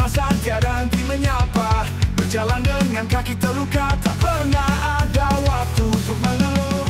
kecemasan tiada henti menyapa. Berjalan dengan kaki terluka, tak pernah ada waktu untuk mengeluh.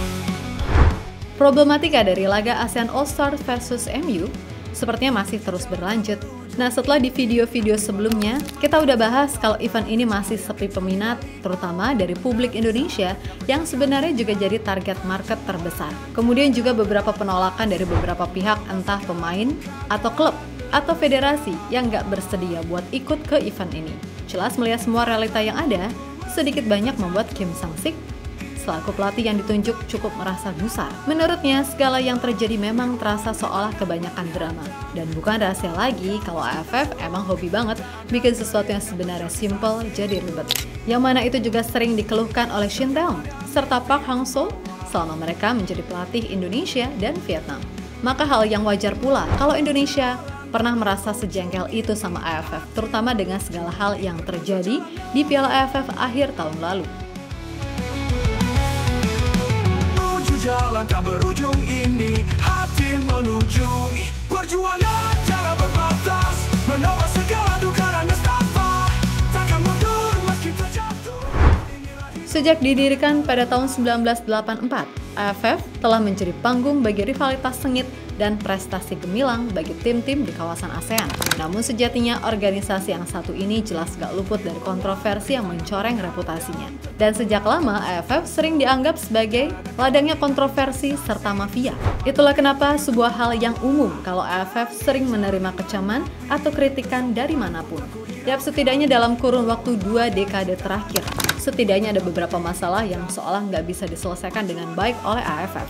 Problematika dari laga ASEAN All-Star versus MU sepertinya masih terus berlanjut. Nah, setelah di video-video sebelumnya, kita udah bahas kalau event ini masih sepi peminat, terutama dari publik Indonesia yang sebenarnya juga jadi target market terbesar. Kemudian juga beberapa penolakan dari beberapa pihak, entah pemain, atau klub, atau federasi yang nggak bersedia buat ikut ke event ini. Jelas melihat semua realita yang ada, sedikit banyak membuat Kim Sang-sik selaku pelatih yang ditunjuk cukup merasa gusar. Menurutnya, segala yang terjadi memang terasa seolah kebanyakan drama. Dan bukan rahasia lagi kalau AFF emang hobi banget bikin sesuatu yang sebenarnya simple jadi ribet. Yang mana itu juga sering dikeluhkan oleh Shin Tae-yong serta Park Hang-seo selama mereka menjadi pelatih Indonesia dan Vietnam. Maka hal yang wajar pula kalau Indonesia pernah merasa sejengkel itu sama AFF, terutama dengan segala hal yang terjadi di Piala AFF akhir tahun lalu. Jalan tak berujung ini, hati menuju perjuangan cara berbatas, menolak segala duka dan nestapa, takkan mundur meski terjatuh. Sejak didirikan pada tahun 1984, AFF telah menjadi panggung bagi rivalitas sengit dan prestasi gemilang bagi tim-tim di kawasan ASEAN. Namun sejatinya organisasi yang satu ini jelas gak luput dari kontroversi yang mencoreng reputasinya. Dan sejak lama AFF sering dianggap sebagai ladangnya kontroversi serta mafia. Itulah kenapa sebuah hal yang umum kalau AFF sering menerima kecaman atau kritikan dari manapun. Yap, setidaknya dalam kurun waktu 2 dekade terakhir, setidaknya ada beberapa masalah yang seolah nggak bisa diselesaikan dengan baik oleh AFF.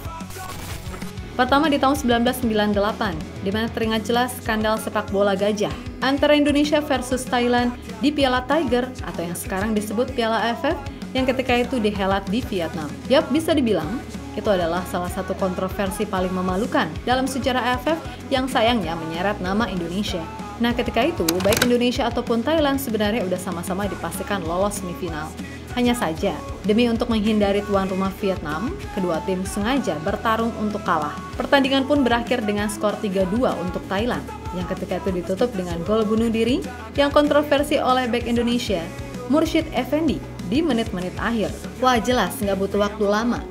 Pertama di tahun 1998, di mana teringat jelas skandal sepak bola gajah antara Indonesia versus Thailand di Piala Tiger atau yang sekarang disebut Piala AFF yang ketika itu dihelat di Vietnam. Yap, bisa dibilang itu adalah salah satu kontroversi paling memalukan dalam sejarah AFF yang sayangnya menyeret nama Indonesia. Nah, ketika itu baik Indonesia ataupun Thailand sebenarnya udah sama-sama dipastikan lolos semifinal. Hanya saja, demi untuk menghindari tuan rumah Vietnam, kedua tim sengaja bertarung untuk kalah. Pertandingan pun berakhir dengan skor 3-2 untuk Thailand, yang ketika itu ditutup dengan gol bunuh diri yang kontroversi oleh bek Indonesia, Mursyid Effendi, di menit-menit akhir. Wah, jelas nggak butuh waktu lama.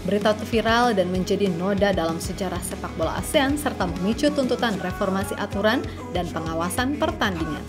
Berita itu viral dan menjadi noda dalam sejarah sepak bola ASEAN serta memicu tuntutan reformasi aturan dan pengawasan pertandingan.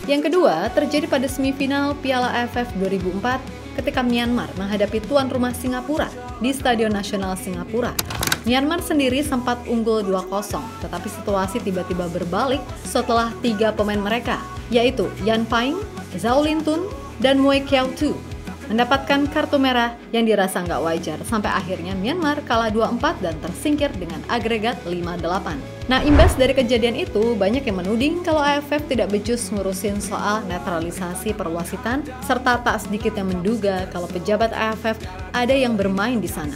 Yang kedua, terjadi pada semifinal Piala AFF 2004 ketika Myanmar menghadapi tuan rumah Singapura di Stadion Nasional Singapura. Myanmar sendiri sempat unggul 2-0, tetapi situasi tiba-tiba berbalik setelah 3 pemain mereka, yaitu Yan Paing, Zhao Lintun, dan Moe Kiao Tu, mendapatkan kartu merah yang dirasa nggak wajar sampai akhirnya Myanmar kalah 2-4 dan tersingkir dengan agregat 5-8. Nah, imbas dari kejadian itu banyak yang menuding kalau AFF tidak becus ngurusin soal netralisasi perwasitan serta tak sedikit yang menduga kalau pejabat AFF ada yang bermain di sana.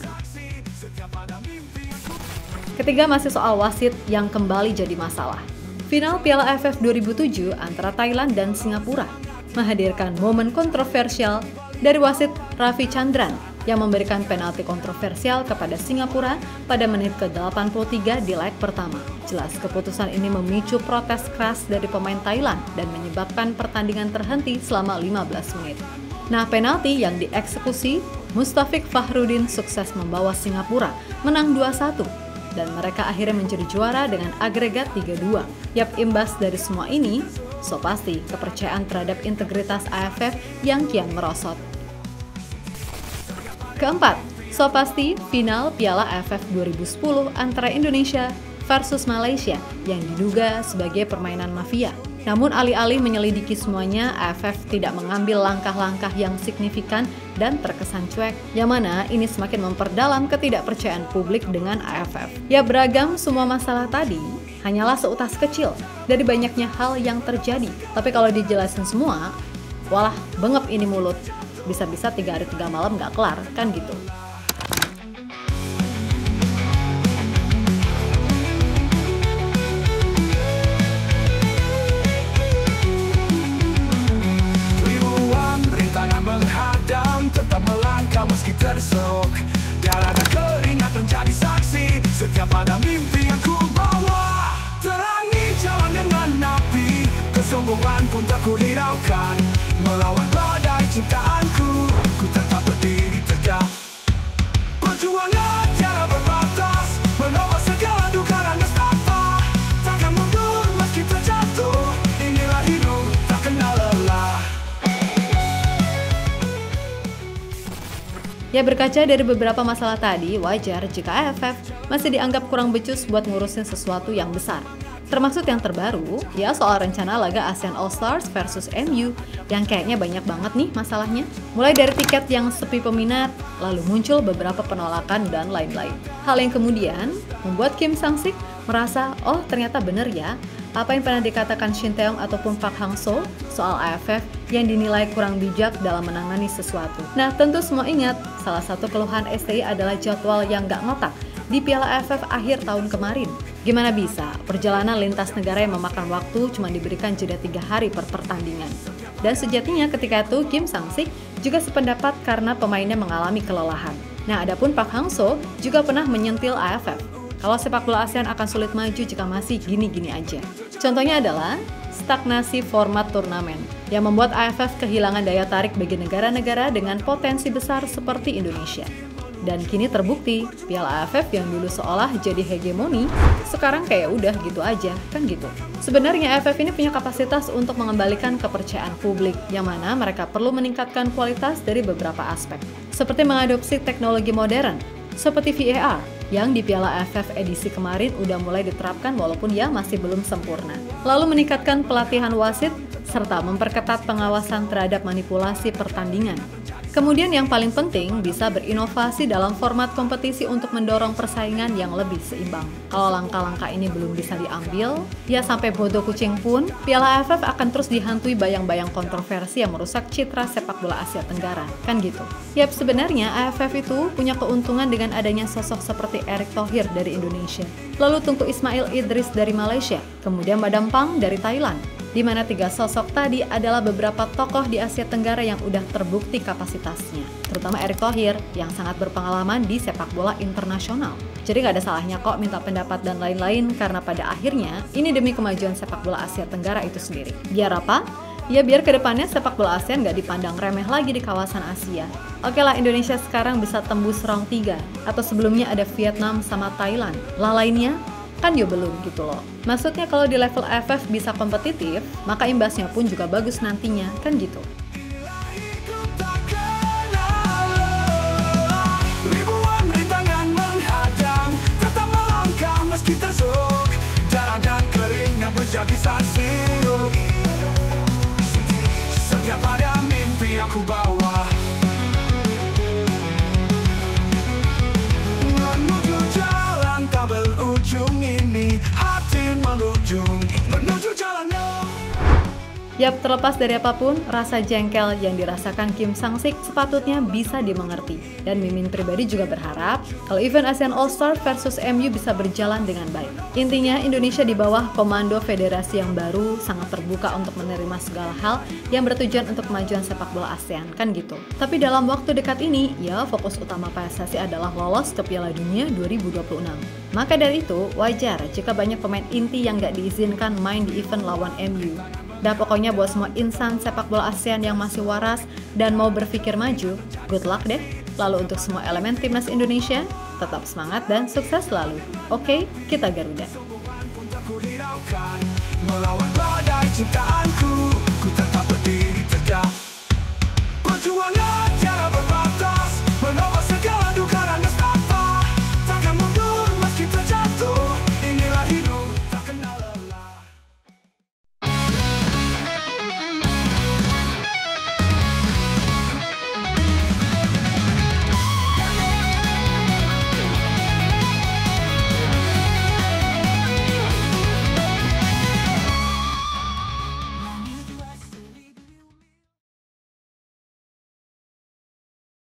Ketiga masih soal wasit yang kembali jadi masalah. Final Piala AFF 2007 antara Thailand dan Singapura menghadirkan momen kontroversial dari wasit Ravi Chandran yang memberikan penalti kontroversial kepada Singapura pada menit ke-83 di leg pertama. Jelas keputusan ini memicu protes keras dari pemain Thailand dan menyebabkan pertandingan terhenti selama 15 menit. Nah, penalti yang dieksekusi, Mustafik Fahrudin sukses membawa Singapura menang 2-1 dan mereka akhirnya menjadi juara dengan agregat 3-2. Yap, imbas dari semua ini, so pasti kepercayaan terhadap integritas AFF yang kian merosot. Keempat, so pasti final Piala AFF 2010 antara Indonesia versus Malaysia yang diduga sebagai permainan mafia. Namun alih-alih menyelidiki semuanya, AFF tidak mengambil langkah-langkah yang signifikan dan terkesan cuek, yang mana ini semakin memperdalam ketidakpercayaan publik dengan AFF. Ya, beragam semua masalah tadi hanyalah seutas kecil dari banyaknya hal yang terjadi. Tapi kalau dijelasin semua, walah bengep ini mulut. Bisa-bisa 3 hari 3 malam nggak kelar, kan gitu. Ribuan rintangan menghadang, tetap melangkah meski terserok. Dan ada keringat menjadi saksi setiap ada mimpi yang ku bawa. Terangi jalan dengan api, Kesombongan pun tak ku hiraukan. Melawan badai cintaanku, ku tetap berdiri tegak. Perjuangan tiada berbatas, menolak segala duka dan nestapa. Takkan mundur meski terjatuh, inilah hidup tak kenal lelah. Ya, berkaca dari beberapa masalah tadi, wajar jika AFF masih dianggap kurang becus buat ngurusin sesuatu yang besar. Termasuk yang terbaru, ya soal rencana laga ASEAN All-Stars versus MU yang kayaknya banyak banget nih masalahnya. Mulai dari tiket yang sepi peminat, lalu muncul beberapa penolakan dan lain-lain. Hal yang kemudian membuat Kim Sang-sik merasa, oh ternyata bener ya, apa yang pernah dikatakan Shin Tae-yong ataupun Park Hang-seo soal AFF yang dinilai kurang bijak dalam menangani sesuatu. Nah, tentu semua ingat, salah satu keluhan STI adalah jadwal yang gak ngotak di Piala AFF akhir tahun kemarin. Gimana bisa perjalanan lintas negara yang memakan waktu cuma diberikan jeda 3 hari per pertandingan. Dan sejatinya ketika itu Kim Sang-sik juga sependapat karena pemainnya mengalami kelelahan. Nah, adapun Park Hang-seo juga pernah menyentil AFF kalau sepak bola ASEAN akan sulit maju jika masih gini-gini aja. Contohnya adalah stagnasi format turnamen yang membuat AFF kehilangan daya tarik bagi negara-negara dengan potensi besar seperti Indonesia. Dan kini terbukti, Piala AFF yang dulu seolah jadi hegemoni, sekarang kayak udah gitu aja, kan gitu. Sebenarnya AFF ini punya kapasitas untuk mengembalikan kepercayaan publik, yang mana mereka perlu meningkatkan kualitas dari beberapa aspek. Seperti mengadopsi teknologi modern, seperti VAR, yang di Piala AFF edisi kemarin udah mulai diterapkan walaupun ya masih belum sempurna. Lalu meningkatkan pelatihan wasit, serta memperketat pengawasan terhadap manipulasi pertandingan. Kemudian yang paling penting, bisa berinovasi dalam format kompetisi untuk mendorong persaingan yang lebih seimbang. Kalau langkah-langkah ini belum bisa diambil, ya sampai bodoh kucing pun, Piala AFF akan terus dihantui bayang-bayang kontroversi yang merusak citra sepak bola Asia Tenggara, kan gitu. Yap, sebenarnya AFF itu punya keuntungan dengan adanya sosok seperti Erick Thohir dari Indonesia, lalu Tunku Ismail Idris dari Malaysia, kemudian Madam Pang dari Thailand, di mana 3 sosok tadi adalah beberapa tokoh di Asia Tenggara yang udah terbukti kapasitasnya, terutama Erick Thohir yang sangat berpengalaman di sepak bola internasional. Jadi nggak ada salahnya kok minta pendapat dan lain-lain, karena pada akhirnya ini demi kemajuan sepak bola Asia Tenggara itu sendiri. Biar apa? Ya biar kedepannya sepak bola ASEAN nggak dipandang remeh lagi di kawasan Asia. Oke lah, Indonesia sekarang bisa tembus round 3, atau sebelumnya ada Vietnam sama Thailand. Lah lainnya? Kan ya belum gitu loh. Maksudnya kalau di level AFF bisa kompetitif, maka imbasnya pun juga bagus nantinya, kan gitu. Ribuan rintangan menghadang, tetap melangkah meski tersuk. Darah dan keringat menjadi saksi. Setiap ada mimpi aku bawa, menuju jalan tak berujung ini, hati menuju jalannya. Yap, terlepas dari apapun, rasa jengkel yang dirasakan Kim Sang-sik sepatutnya bisa dimengerti. Dan Mimin pribadi juga berharap kalau event ASEAN All-Star versus MU bisa berjalan dengan baik. Intinya, Indonesia di bawah komando federasi yang baru sangat terbuka untuk menerima segala hal yang bertujuan untuk kemajuan sepak bola ASEAN, kan gitu. Tapi dalam waktu dekat ini, ya fokus utama PSSI adalah lolos ke Piala Dunia 2026. Maka dari itu, wajar jika banyak pemain inti yang nggak diizinkan main di event lawan MU. Dan pokoknya buat semua insan sepak bola ASEAN yang masih waras dan mau berpikir maju, good luck deh. Lalu untuk semua elemen timnas Indonesia, tetap semangat dan sukses selalu. Oke, kita Garuda. Melawan badai cintaan.